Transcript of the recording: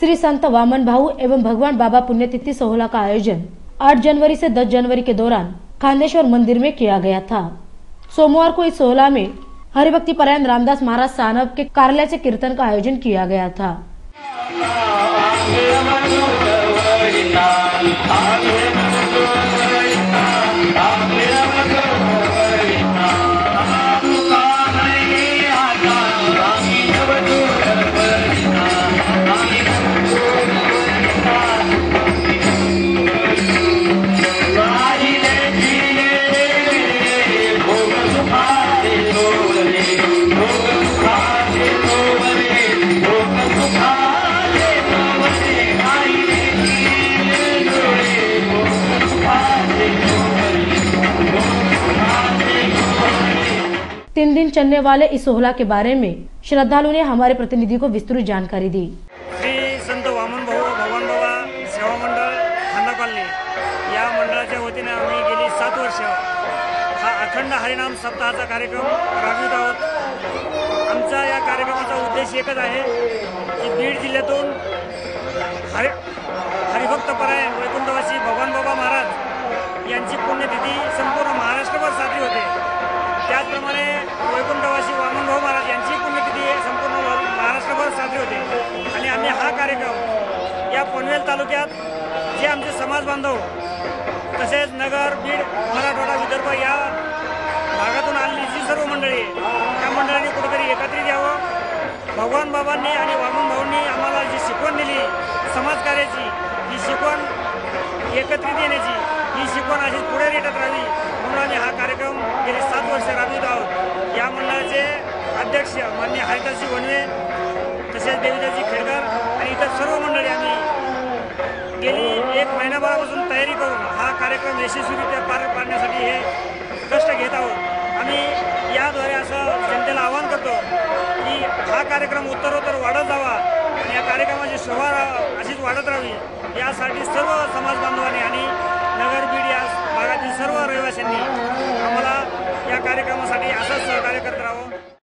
श्री संत वामन भाऊ एवं भगवान बाबा पुण्यतिथि सोहला का आयोजन 8 जनवरी से 10 जनवरी के दौरान खांडेश्वर मंदिर में किया गया था। सोमवार को इस सोहला में हरिभक्ति परायण रामदास महाराज साहब के कार्यालय से कीर्तन का आयोजन किया गया था। तीन दिन चलने वाले इस सोहला के बारे में श्रद्धालु ने हमारे प्रतिनिधि को विस्तृत जानकारी दी। श्री संत वामन भाऊ भगवान बाबा सेवा मंडळ खांदा कॉलनी या मंडळाच्या वतीने आम्ही गेली 7 वर्ष हा अखंड हरिनाम सप्ताहाचा कार्यक्रम राबवित आहोत। आमचा या कार्यक्रमाचा उद्देश एकच आहे की बीड जिल्ह्यातून हरिभक्त परायण वैकुंठवासी भगवान बाबा महाराज यांची पुण्यतिथी संपूर्ण महाराष्ट्रभर साजरी होते। त्याचप्रमाणे वैकुंठवासी वामन भाऊ महाराज यांची पुण्यतिथी संपूर्ण महाराष्ट्रभर साजरी होते आणि आम्ही हा कार्यक्रम या पनवेल तालुक्यात जे आमचे समाज बांधव तसेच नगर बीड मराठवाडा विदर्भ या भागातून आलेली जी सर्व मंडळी त्या मंडळांनी कुठेतरी एकत्रित यावं। भगवान बाबांनी आणि वामन भाऊंनी आम्हाला जी शिकवण दिली समाजकार्याची, ही शिकवण एकत्रित येण्याची, ही शिकवण अशीच पुढे रेटत राहावी म्हणून आम्ही हा कार्यक्रम गेली 7 वर्ष राबवित आहोत। या मंडळाचे अध्यक्ष माननीय हरिदासजी वनवे तसेच देवीदासजी खेडकर आणि इतर सर्व मंडळी आम्ही गेली 1 महिनाभरापासून तयारी करून हा कार्यक्रम यशस्वीरित्या पार पाडण्यासाठी हे कष्ट घेत आहोत। आम्ही याद्वारे असं जनतेला आवाहन करतो की हा कार्यक्रम उत्तरोत्तर वाढत जावा आणि या कार्यक्रमाची शोभा अशीच वाढत राहावी यासाठी सर्व समाज बांधवांनी आणि